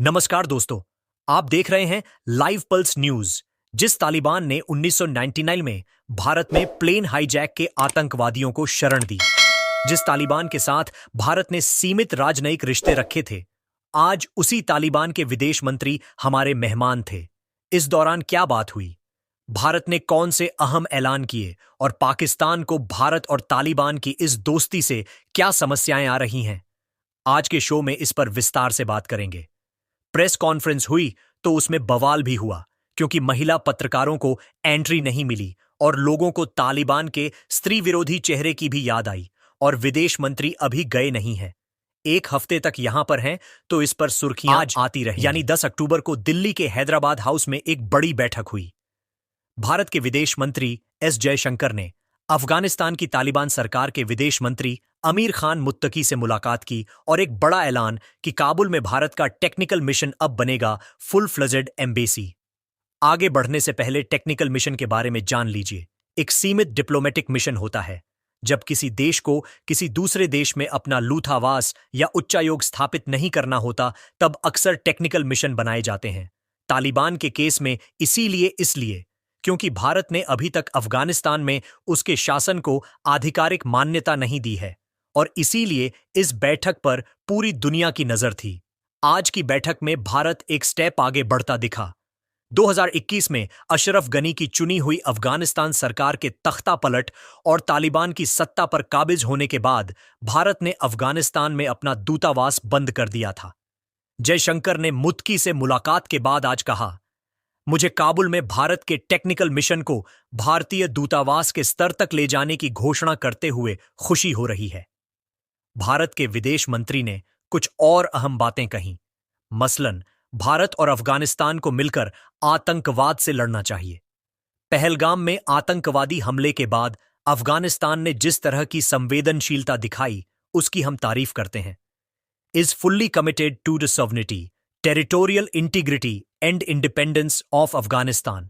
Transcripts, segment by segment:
नमस्कार दोस्तों, आप देख रहे हैं लाइव पल्स न्यूज। जिस तालिबान ने 1999 में भारत में प्लेन हाईजैक के आतंकवादियों को शरण दी, जिस तालिबान के साथ भारत ने सीमित राजनयिक रिश्ते रखे थे, आज उसी तालिबान के विदेश मंत्री हमारे मेहमान थे। इस दौरान क्या बात हुई, भारत ने कौन से अहम ऐलान किए और पाकिस्तान को भारत और तालिबान की इस दोस्ती से क्या समस्याएं आ रही हैं, आज के शो में इस पर विस्तार से बात करेंगे। प्रेस कॉन्फ्रेंस हुई तो उसमें बवाल भी हुआ, क्योंकि महिला पत्रकारों को एंट्री नहीं मिली और लोगों को तालिबान के स्त्री विरोधी चेहरे की भी याद आई और विदेश मंत्री अभी गए नहीं हैं। एक हफ्ते तक यहां पर हैं तो इस पर सुर्खियां आज आती रही। यानी 10 अक्टूबर को दिल्ली के हैदराबाद हाउस में एक बड़ी बैठक हुई। भारत के विदेश मंत्री एस जयशंकर ने अफगानिस्तान की तालिबान सरकार के विदेश मंत्री अमीर खान मुत्तकी से मुलाकात की और एक बड़ा ऐलान कि काबुल में भारत का टेक्निकल मिशन अब बनेगा फुल फ्लेजेड एम्बेसी। आगे बढ़ने से पहले टेक्निकल मिशन के बारे में जान लीजिए। एक सीमित डिप्लोमेटिक मिशन होता है जब किसी देश को किसी दूसरे देश में अपना लूथावास या उच्चायोग स्थापित नहीं करना होता, तब अक्सर टेक्निकल मिशन बनाए जाते हैं। तालिबान के केस में इसलिए क्योंकि भारत ने अभी तक अफगानिस्तान में उसके शासन को आधिकारिक मान्यता नहीं दी है और इसीलिए इस बैठक पर पूरी दुनिया की नजर थी। आज की बैठक में भारत एक स्टेप आगे बढ़ता दिखा। 2021 में अशरफ गनी की चुनी हुई अफगानिस्तान सरकार के तख्ता पलट और तालिबान की सत्ता पर काबिज होने के बाद भारत ने अफगानिस्तान में अपना दूतावास बंद कर दिया था। जयशंकर ने मुत्तकी से मुलाकात के बाद आज कहा, मुझे काबुल में भारत के टेक्निकल मिशन को भारतीय दूतावास के स्तर तक ले जाने की घोषणा करते हुए खुशी हो रही है। भारत के विदेश मंत्री ने कुछ और अहम बातें कहीं, मसलन भारत और अफगानिस्तान को मिलकर आतंकवाद से लड़ना चाहिए। पहलगाम में आतंकवादी हमले के बाद अफगानिस्तान ने जिस तरह की संवेदनशीलता दिखाई, उसकी हम तारीफ करते हैं। Is fully committed to the sovereignty, territorial integrity and independence of Afghanistan.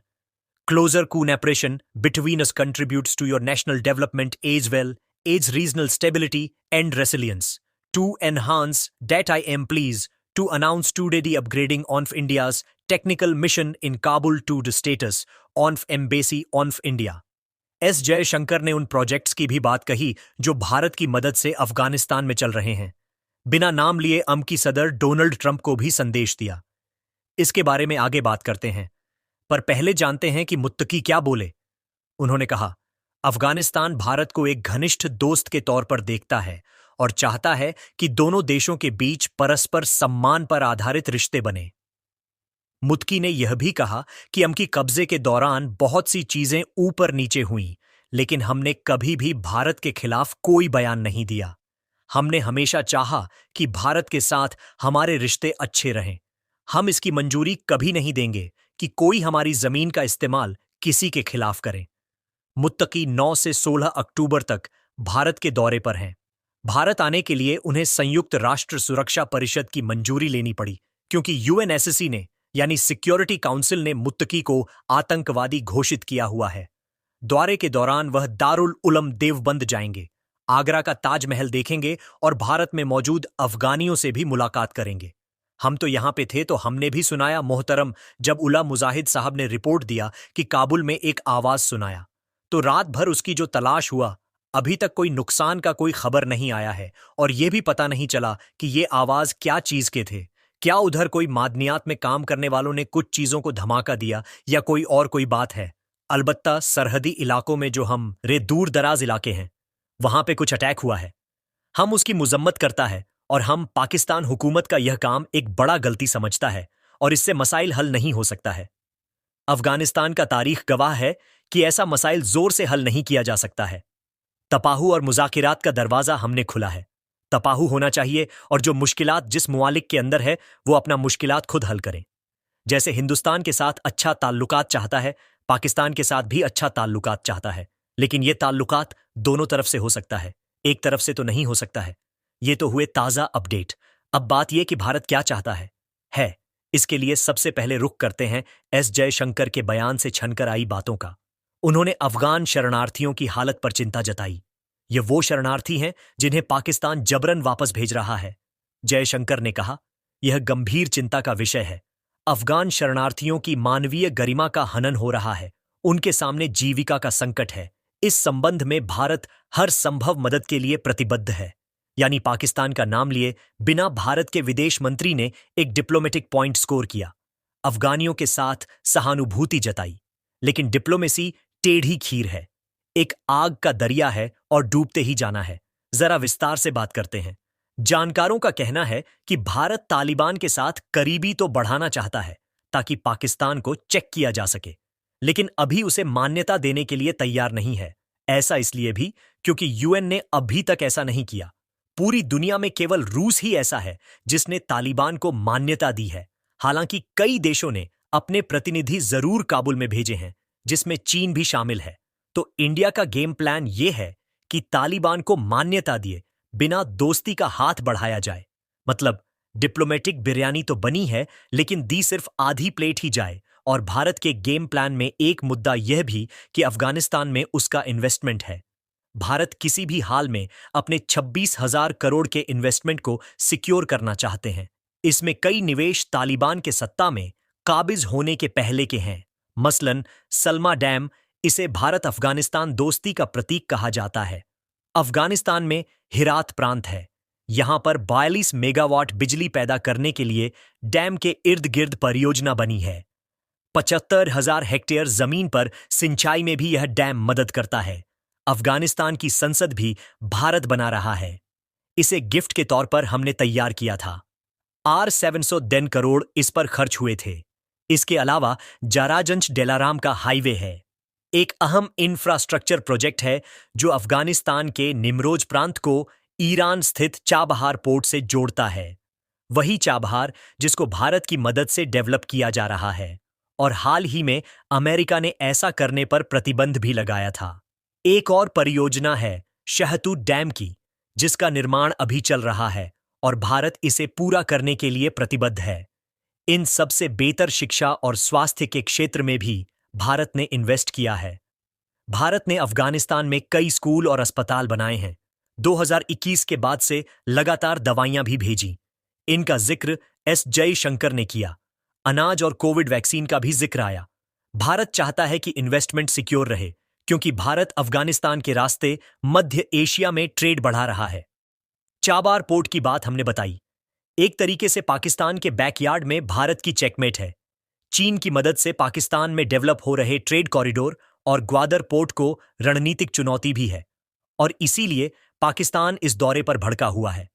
Closer cooperation between us contributes to your national development as well as regional stability and resilience. To enhance that, I am pleased to announce today the upgrading of India's technical mission in Kabul to the status of Embassy of India. S Jaishankar ने उन projects की भी बात कही जो भारत की मदद से अफगानिस्तान में चल रहे हैं। बिना नाम लिए अमरीकी सदर डोनाल्ड ट्रंप को भी संदेश दिया। इसके बारे में आगे बात करते हैं, पर पहले जानते हैं कि मुत्तकी क्या बोले। उन्होंने कहा, अफगानिस्तान भारत को एक घनिष्ठ दोस्त के तौर पर देखता है और चाहता है कि दोनों देशों के बीच परस्पर सम्मान पर आधारित रिश्ते बने। मुत्तकी ने यह भी कहा कि अमरीकी कब्जे के दौरान बहुत सी चीजें ऊपर नीचे हुईं, लेकिन हमने कभी भी भारत के खिलाफ कोई बयान नहीं दिया। हमने हमेशा चाहा कि भारत के साथ हमारे रिश्ते अच्छे रहें। हम इसकी मंजूरी कभी नहीं देंगे कि कोई हमारी जमीन का इस्तेमाल किसी के खिलाफ करे। मुत्तकी 9 से 16 अक्टूबर तक भारत के दौरे पर हैं। भारत आने के लिए उन्हें संयुक्त राष्ट्र सुरक्षा परिषद की मंजूरी लेनी पड़ी, क्योंकि यूएनएससी ने यानी सिक्योरिटी काउंसिल ने मुत्तकी को आतंकवादी घोषित किया हुआ है। दौरे के दौरान वह दारुल उलम देवबंद जाएंगे, आगरा का ताजमहल देखेंगे और भारत में मौजूद अफगानियों से भी मुलाकात करेंगे। हम तो यहां पे थे तो हमने भी सुनाया मोहतरम, जब उला मुजाहिद साहब ने रिपोर्ट दिया कि काबुल में एक आवाज सुनाया, तो रात भर उसकी जो तलाश हुआ, अभी तक कोई नुकसान का कोई खबर नहीं आया है और यह भी पता नहीं चला कि ये आवाज क्या चीज के थे। क्या उधर कोई मादनियात में काम करने वालों ने कुछ चीजों को धमाका दिया या कोई बात है। अलबत्ता सरहदी इलाकों में जो हम दूर दराज इलाके हैं, वहां पे कुछ अटैक हुआ है। हम उसकी मुजम्मत करता है और हम पाकिस्तान हुकूमत का यह काम एक बड़ा गलती समझता है और इससे मसाइल हल नहीं हो सकता है। अफगानिस्तान का तारीख गवाह है कि ऐसा मसाइल जोर से हल नहीं किया जा सकता है। तपाहु और मुज़ाकिरात का दरवाजा हमने खुला है। तपाहु होना चाहिए और जो मुश्किलात जिस मुआलिक के अंदर है वो अपना मुश्किलात खुद हल करें। जैसे हिंदुस्तान के साथ अच्छा ताल्लुकात चाहता है, पाकिस्तान के साथ भी अच्छा ताल्लुकात चाहता है, लेकिन ये ताल्लुकात दोनों तरफ से हो सकता है, एक तरफ से तो नहीं हो सकता है। ये तो हुए ताज़ा अपडेट। अब बात यह कि भारत क्या चाहता है। इसके लिए सबसे पहले रुख करते हैं एस जयशंकर के बयान से छनकर आई बातों का। उन्होंने अफगान शरणार्थियों की हालत पर चिंता जताई। ये वो शरणार्थी हैं जिन्हें पाकिस्तान जबरन वापस भेज रहा है। जयशंकर ने कहा, यह गंभीर चिंता का विषय है। अफगान शरणार्थियों की मानवीय गरिमा का हनन हो रहा है, उनके सामने जीविका का संकट है। इस संबंध में भारत हर संभव मदद के लिए प्रतिबद्ध है। यानी पाकिस्तान का नाम लिए बिना भारत के विदेश मंत्री ने एक डिप्लोमेटिक पॉइंट स्कोर किया, अफगानियों के साथ सहानुभूति जताई। लेकिन डिप्लोमेसी टेढ़ी खीर है, एक आग का दरिया है और डूबते ही जाना है। जरा विस्तार से बात करते हैं। जानकारों का कहना है कि भारत तालिबान के साथ करीबी तो बढ़ाना चाहता है ताकि पाकिस्तान को चेक किया जा सके, लेकिन अभी उसे मान्यता देने के लिए तैयार नहीं है। ऐसा इसलिए भी क्योंकि यूएन ने अभी तक ऐसा नहीं किया। पूरी दुनिया में केवल रूस ही ऐसा है जिसने तालिबान को मान्यता दी है। हालांकि कई देशों ने अपने प्रतिनिधि जरूर काबुल में भेजे हैं, जिसमें चीन भी शामिल है। तो इंडिया का गेम प्लान यह है कि तालिबान को मान्यता दिए बिना दोस्ती का हाथ बढ़ाया जाए। मतलब डिप्लोमेटिक बिरयानी तो बनी है, लेकिन दी सिर्फ आधी प्लेट ही जाए। और भारत के गेम प्लान में एक मुद्दा यह भी कि अफगानिस्तान में उसका इन्वेस्टमेंट है। भारत किसी भी हाल में अपने 26,000 करोड़ के इन्वेस्टमेंट को सिक्योर करना चाहते हैं। इसमें कई निवेश तालिबान के सत्ता में काबिज होने के पहले के हैं। मसलन सलमा डैम, इसे भारत अफगानिस्तान दोस्ती का प्रतीक कहा जाता है। अफगानिस्तान में हिरात प्रांत है। यहां पर 42 मेगावाट बिजली पैदा करने के लिए डैम के इर्द गिर्द परियोजना बनी है। 75,000 हेक्टेयर जमीन पर सिंचाई में भी यह डैम मदद करता है। अफगानिस्तान की संसद भी भारत बना रहा है। इसे गिफ्ट के तौर पर हमने तैयार किया था। 710 करोड़ इस पर खर्च हुए थे। इसके अलावा जाराजंज डेलाराम का हाईवे है, एक अहम इंफ्रास्ट्रक्चर प्रोजेक्ट है जो अफगानिस्तान के निमरोज प्रांत को ईरान स्थित चाबहार पोर्ट से जोड़ता है। वही चाबहार जिसको भारत की मदद से डेवलप किया जा रहा है, और हाल ही में अमेरिका ने ऐसा करने पर प्रतिबंध भी लगाया था। एक और परियोजना है शहतूत डैम की, जिसका निर्माण अभी चल रहा है और भारत इसे पूरा करने के लिए प्रतिबद्ध है। इन सबसे बेहतर शिक्षा और स्वास्थ्य के क्षेत्र में भी भारत ने इन्वेस्ट किया है। भारत ने अफगानिस्तान में कई स्कूल और अस्पताल बनाए हैं। 2021 के बाद से लगातार दवाइयां भी भेजी। इनका जिक्र एस जयशंकर ने किया। अनाज और कोविड वैक्सीन का भी जिक्र आया। भारत चाहता है कि इन्वेस्टमेंट सिक्योर रहे, क्योंकि भारत अफगानिस्तान के रास्ते मध्य एशिया में ट्रेड बढ़ा रहा है। चाबार पोर्ट की बात हमने बताई। एक तरीके से पाकिस्तान के बैकयार्ड में भारत की चेकमेट है। चीन की मदद से पाकिस्तान में डेवलप हो रहे ट्रेड कॉरिडोर और ग्वादर पोर्ट को रणनीतिक चुनौती भी है, और इसीलिए पाकिस्तान इस दौरे पर भड़का हुआ है।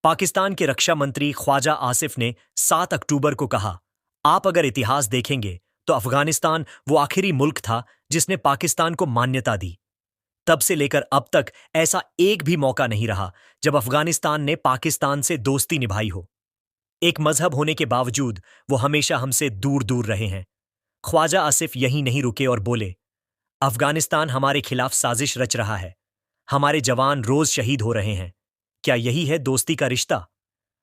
पाकिस्तान के रक्षा मंत्री ख्वाजा आसिफ ने 7 अक्टूबर को कहा, आप अगर इतिहास देखेंगे तो अफगानिस्तान वो आखिरी मुल्क था जिसने पाकिस्तान को मान्यता दी। तब से लेकर अब तक ऐसा एक भी मौका नहीं रहा जब अफगानिस्तान ने पाकिस्तान से दोस्ती निभाई हो। एक मजहब होने के बावजूद वो हमेशा हमसे दूर दूर रहे हैं। ख्वाजा आसिफ यहीं नहीं रुके और बोले, अफगानिस्तान हमारे खिलाफ साजिश रच रहा है, हमारे जवान रोज शहीद हो रहे हैं। क्या यही है दोस्ती का रिश्ता?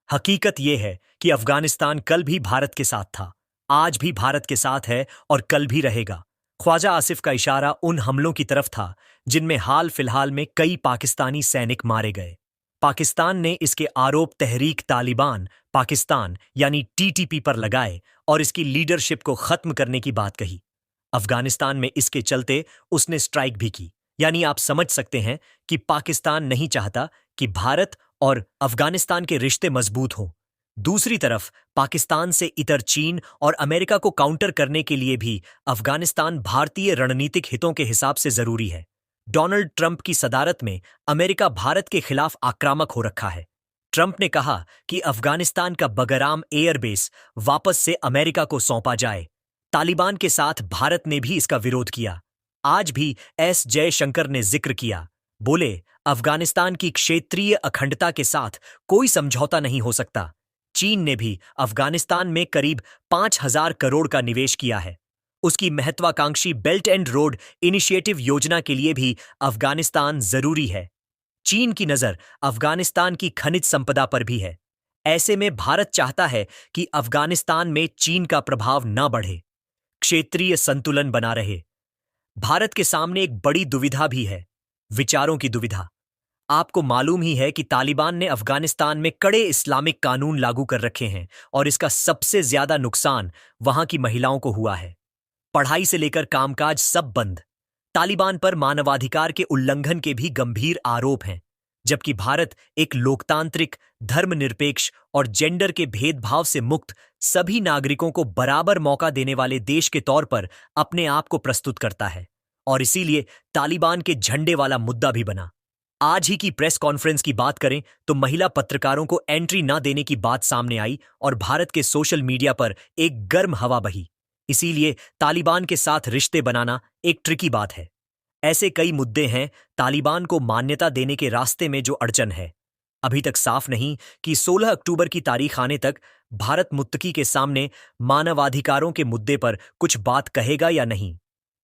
हकीकत यह है कि अफगानिस्तान कल भी भारत के साथ था, आज भी भारत के साथ है और कल भी रहेगा। ख्वाजा आसिफ का इशारा उन हमलों की तरफ था जिनमें हाल फिलहाल में कई पाकिस्तानी सैनिक मारे गए। पाकिस्तान ने इसके आरोप तहरीक तालिबान पाकिस्तान यानी टीटीपी पर लगाए और इसकी लीडरशिप को खत्म करने की बात कही। अफगानिस्तान में इसके चलते उसने स्ट्राइक भी की। यानी आप समझ सकते हैं कि पाकिस्तान नहीं चाहता कि भारत और अफगानिस्तान के रिश्ते मजबूत हों। दूसरी तरफ पाकिस्तान से इतर चीन और अमेरिका को काउंटर करने के लिए भी अफगानिस्तान भारतीय रणनीतिक हितों के हिसाब से जरूरी है। डोनाल्ड ट्रंप की सदारत में अमेरिका भारत के खिलाफ आक्रामक हो रखा है। ट्रंप ने कहा कि अफगानिस्तान का बगराम एयरबेस वापस से अमेरिका को सौंपा जाए। तालिबान के साथ भारत ने भी इसका विरोध किया। आज भी एस जयशंकर ने जिक्र किया, बोले अफगानिस्तान की क्षेत्रीय अखंडता के साथ कोई समझौता नहीं हो सकता। चीन ने भी अफगानिस्तान में करीब 5,000 करोड़ का निवेश किया है। उसकी महत्वाकांक्षी बेल्ट एंड रोड इनिशिएटिव योजना के लिए भी अफगानिस्तान जरूरी है। चीन की नजर अफगानिस्तान की खनिज संपदा पर भी है। ऐसे में भारत चाहता है कि अफगानिस्तान में चीन का प्रभाव न बढ़े, क्षेत्रीय संतुलन बना रहे। भारत के सामने एक बड़ी दुविधा भी है, विचारों की दुविधा। आपको मालूम ही है कि तालिबान ने अफगानिस्तान में कड़े इस्लामिक कानून लागू कर रखे हैं और इसका सबसे ज्यादा नुकसान वहां की महिलाओं को हुआ है। पढ़ाई से लेकर कामकाज सब बंद। तालिबान पर मानवाधिकार के उल्लंघन के भी गंभीर आरोप हैं, जबकि भारत एक लोकतांत्रिक, धर्मनिरपेक्ष और जेंडर के भेदभाव से मुक्त सभी नागरिकों को बराबर मौका देने वाले देश के तौर पर अपने आप को प्रस्तुत करता है और इसीलिए तालिबान के झंडे वाला मुद्दा भी बना। आज ही की प्रेस कॉन्फ्रेंस की बात करें तो महिला पत्रकारों को एंट्री न देने की बात सामने आई और भारत के सोशल मीडिया पर एक गर्म हवा बही। इसीलिए तालिबान के साथ रिश्ते बनाना एक ट्रिकी बात है। ऐसे कई मुद्दे हैं तालिबान को मान्यता देने के रास्ते में जो अड़चन है। अभी तक साफ नहीं कि 16 अक्टूबर की तारीख आने तक भारत मुत्तकी के सामने मानवाधिकारों के मुद्दे पर कुछ बात कहेगा या नहीं।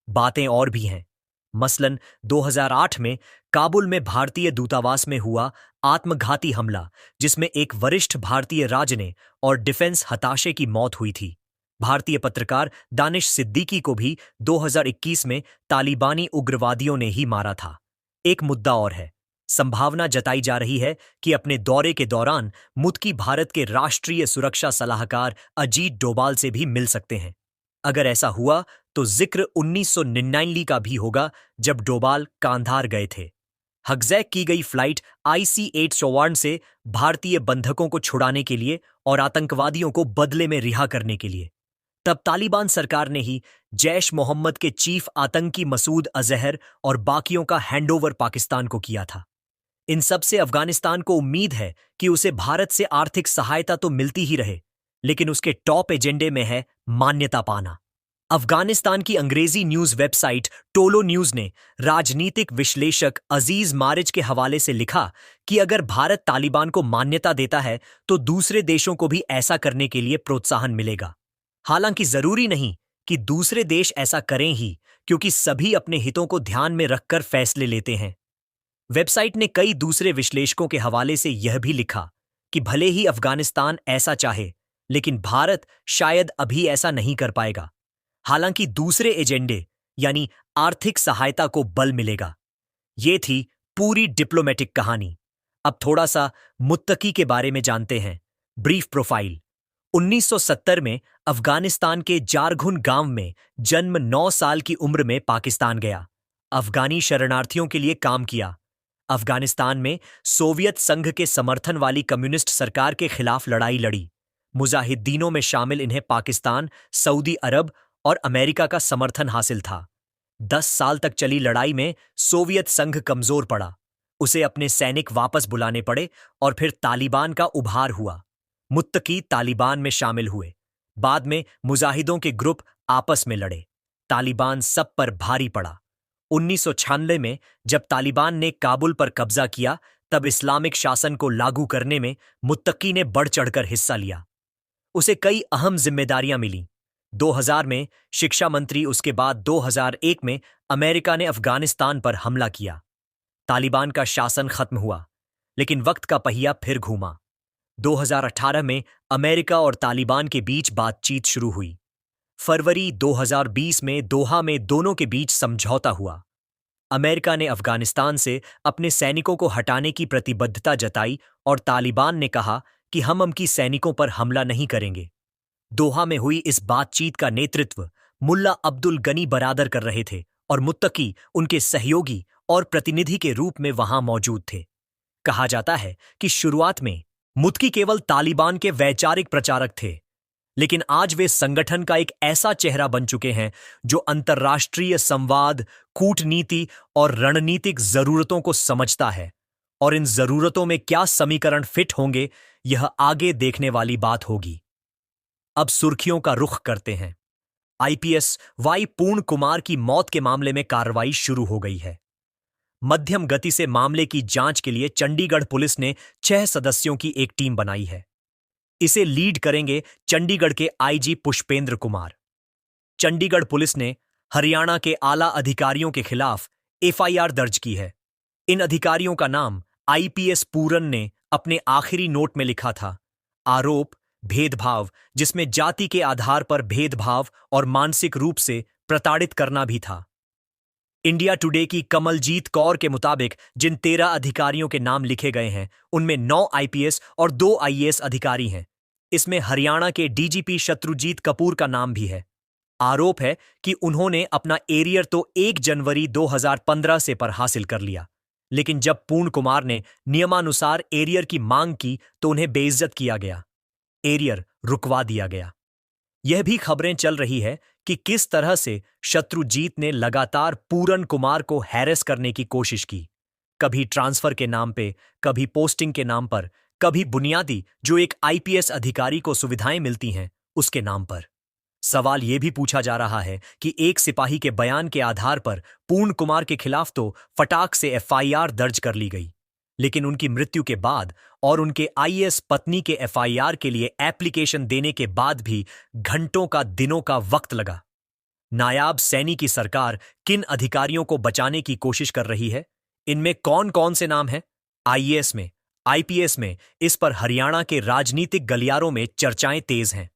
बातें और भी हैं। मसलन 2008 में काबुल में भारतीय दूतावास में हुआ आत्मघाती हमला, जिसमें एक वरिष्ठ भारतीय राजने और डिफेंस हताशे की मौत हुई थी। भारतीय पत्रकार दानिश सिद्दीकी को भी 2021 में तालिबानी उग्रवादियों ने ही मारा था। एक मुद्दा और है। संभावना जताई जा रही है कि अपने दौरे के दौरान मुत्तकी भारत के राष्ट्रीय सुरक्षा सलाहकार अजीत डोभाल से भी मिल सकते हैं। अगर ऐसा हुआ तो जिक्र 1999 का भी होगा, जब डोभाल कांधार गए थे। हकजैक की गई फ्लाइट IC-8 चौवान से भारतीय बंधकों को छुड़ाने के लिए और आतंकवादियों को बदले में रिहा करने के लिए। तब तालिबान सरकार ने ही जैश मोहम्मद के चीफ आतंकी मसूद अजहर और बाकियों का हैंडओवर पाकिस्तान को किया था। इन सब से अफगानिस्तान को उम्मीद है कि उसे भारत से आर्थिक सहायता तो मिलती ही रहे, लेकिन उसके टॉप एजेंडे में है मान्यता पाना। अफगानिस्तान की अंग्रेजी न्यूज वेबसाइट टोलो न्यूज ने राजनीतिक विश्लेषक अजीज मारिज के हवाले से लिखा कि अगर भारत तालिबान को मान्यता देता है तो दूसरे देशों को भी ऐसा करने के लिए प्रोत्साहन मिलेगा। हालांकि जरूरी नहीं कि दूसरे देश ऐसा करें ही, क्योंकि सभी अपने हितों को ध्यान में रखकर फैसले लेते हैं। वेबसाइट ने कई दूसरे विश्लेषकों के हवाले से यह भी लिखा कि भले ही अफगानिस्तान ऐसा चाहे, लेकिन भारत शायद अभी ऐसा नहीं कर पाएगा। हालांकि दूसरे एजेंडे यानी आर्थिक सहायता को बल मिलेगा। ये थी पूरी डिप्लोमेटिक कहानी। अब थोड़ा सा मुत्तकी के बारे में जानते हैं। Brief profile. 1970 में अफगानिस्तान के जारघुन गांव में जन्म 9 साल की उम्र में पाकिस्तान गया। अफगानी शरणार्थियों के लिए काम किया। अफगानिस्तान में सोवियत संघ के समर्थन वाली कम्युनिस्ट सरकार के खिलाफ लड़ाई लड़ी। मुजाहिदीनों में शामिल इन्हें पाकिस्तान, सऊदी अरब और अमेरिका का समर्थन हासिल था। 10 साल तक चली लड़ाई में सोवियत संघ कमजोर पड़ा। उसे अपने सैनिक वापस बुलाने पड़े और फिर तालिबान का उभार हुआ। मुत्तकी तालिबान में शामिल हुए। बाद में मुजाहिदों के ग्रुप आपस में लड़े। तालिबान सब पर भारी पड़ा। 1996 में जब तालिबान ने काबुल पर कब्जा किया, तब इस्लामिक शासन को लागू करने में मुत्तकी ने बढ़ चढ़कर हिस्सा लिया। उसे कई अहम जिम्मेदारियां मिलीं। 2000 में शिक्षा मंत्री, उसके बाद 2001 में अमेरिका ने अफगानिस्तान पर हमला किया। तालिबान का शासन खत्म हुआ, लेकिन वक्त का पहिया फिर घूमा। 2018 में अमेरिका और तालिबान के बीच बातचीत शुरू हुई। फरवरी 2020 में दोहा में दोनों के बीच समझौता हुआ। अमेरिका ने अफगानिस्तान से अपने सैनिकों को हटाने की प्रतिबद्धता जताई और तालिबान ने कहा कि हम उनकी सैनिकों पर हमला नहीं करेंगे। दोहा में हुई इस बातचीत का नेतृत्व मुल्ला अब्दुल गनी बरादर कर रहे थे और मुत्तकी उनके सहयोगी और प्रतिनिधि के रूप में वहां मौजूद थे। कहा जाता है कि शुरुआत में मुत्तकी केवल तालिबान के वैचारिक प्रचारक थे, लेकिन आज वे संगठन का एक ऐसा चेहरा बन चुके हैं जो अंतर्राष्ट्रीय संवाद, कूटनीति और रणनीतिक जरूरतों को समझता है। और इन जरूरतों में क्या समीकरण फिट होंगे, यह आगे देखने वाली बात होगी। अब सुर्खियों का रुख करते हैं। IPS वाई पूर्ण कुमार की मौत के मामले में कार्रवाई शुरू हो गई है। मध्यम गति से मामले की जांच के लिए चंडीगढ़ पुलिस ने 6 सदस्यों की एक टीम बनाई है। इसे लीड करेंगे चंडीगढ़ के IG पुष्पेंद्र कुमार। चंडीगढ़ पुलिस ने हरियाणा के आला अधिकारियों के खिलाफ FIR दर्ज की है। इन अधिकारियों का नाम IPS पूरन ने अपने आखिरी नोट में लिखा था। आरोप भेदभाव, जिसमें जाति के आधार पर भेदभाव और मानसिक रूप से प्रताड़ित करना भी था। इंडिया टुडे की कमलजीत कौर के मुताबिक जिन 13 अधिकारियों के नाम लिखे गए हैं उनमें 9 आईपीएस और 2 आईएएस अधिकारी हैं। इसमें हरियाणा के डीजीपी शत्रुजीत कपूर का नाम भी है। आरोप है कि उन्होंने अपना एरियर तो 1 जनवरी 2015 से पर हासिल कर लिया, लेकिन जब पूर्ण कुमार ने नियमानुसार एरियर की मांग की तो उन्हें बेइज्जत किया गया, एरियर रुकवा दिया गया। यह भी खबरें चल रही है कि किस तरह से शत्रुजीत ने लगातार पूरन कुमार को हैरेस करने की कोशिश की, कभी ट्रांसफर के नाम पे, कभी पोस्टिंग के नाम पर, कभी बुनियादी जो एक आईपीएस अधिकारी को सुविधाएं मिलती हैं उसके नाम पर। सवाल यह भी पूछा जा रहा है कि एक सिपाही के बयान के आधार पर पूर्ण कुमार के खिलाफ तो फटाक से एफआईआर दर्ज कर ली गई, लेकिन उनकी मृत्यु के बाद और उनके आईएएस पत्नी के एफआईआर के लिए एप्लीकेशन देने के बाद भी घंटों का दिनों का वक्त लगा। नायाब सैनी की सरकार किन अधिकारियों को बचाने की कोशिश कर रही है? इनमें कौन कौन से नाम हैं? आईएएस में, आईपीएस में, इस पर हरियाणा के राजनीतिक गलियारों में चर्चाएं तेज हैं।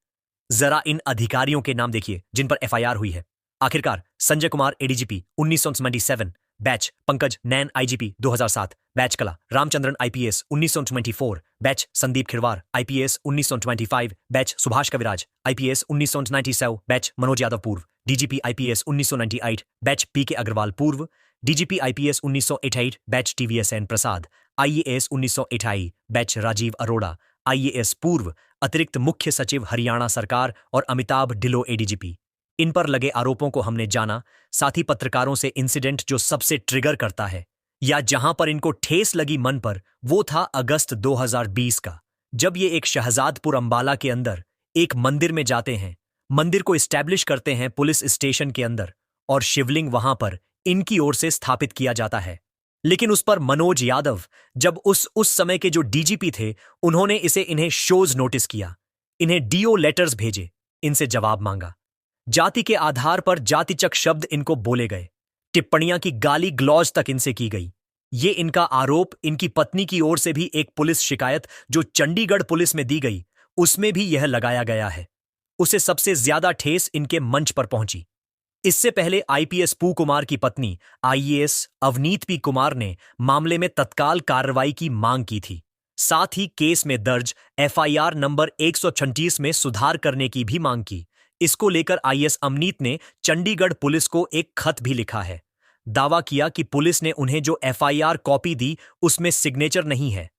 जरा इन अधिकारियों के नाम देखिए जिन पर एफआईआर हुई है। आखिरकार Sanjay Kumar ADGP 1977 batch, Pankaj Nain IGP 2007 batch Kala, Ramachandran IPS 1924 batch, Sandeep Khirwar IPS 1925 batch, Subhash Kaviraj IPS 1997 batch, Manoj Yadav पूर्व DGP IPS 1998 batch, PK Agarwal पूर्व DGP IPS 1988 batch, TVSN Prasad IAS 1988 batch, Rajeev Arora IAS पूर्व अतिरिक्त मुख्य सचिव हरियाणा सरकार और अमिताभ ढिल्लों एडीजीपी। इन पर लगे आरोपों को हमने जाना, साथ ही पत्रकारों से इंसिडेंट जो सबसे ट्रिगर करता है या जहां पर इनको ठेस लगी मन पर, वो था अगस्त 2020 का, जब ये एक शहजादपुर अंबाला के अंदर एक मंदिर में जाते हैं, मंदिर को इस्टेब्लिश करते हैं पुलिस स्टेशन के अंदर और शिवलिंग वहां पर इनकी ओर से स्थापित किया जाता है। लेकिन उस पर मनोज यादव, जब उस समय के जो डीजीपी थे, उन्होंने इन्हें शोज नोटिस किया, इन्हें डीओ लेटर्स भेजे, इनसे जवाब मांगा। जाति के आधार पर जातिचक शब्द इनको बोले गए, टिप्पणियां की गाली ग्लौज तक इनसे की गई। ये इनका आरोप इनकी पत्नी की ओर से भी एक पुलिस शिकायत जो चंडीगढ़ पुलिस में दी गई, उसमें भी यह लगाया गया है। उसे सबसे ज्यादा ठेस इनके मंच पर पहुंची। इससे पहले आईपीएस पू कुमार की पत्नी आईएएस अवनीत पी कुमार ने मामले में तत्काल कार्रवाई की मांग की थी। साथ ही केस में दर्ज एफआईआर नंबर 136 में सुधार करने की भी मांग की। इसको लेकर आईएएस अवनीत ने चंडीगढ़ पुलिस को एक खत भी लिखा है। दावा किया कि पुलिस ने उन्हें जो एफआईआर कॉपी दी उसमें सिग्नेचर नहीं है,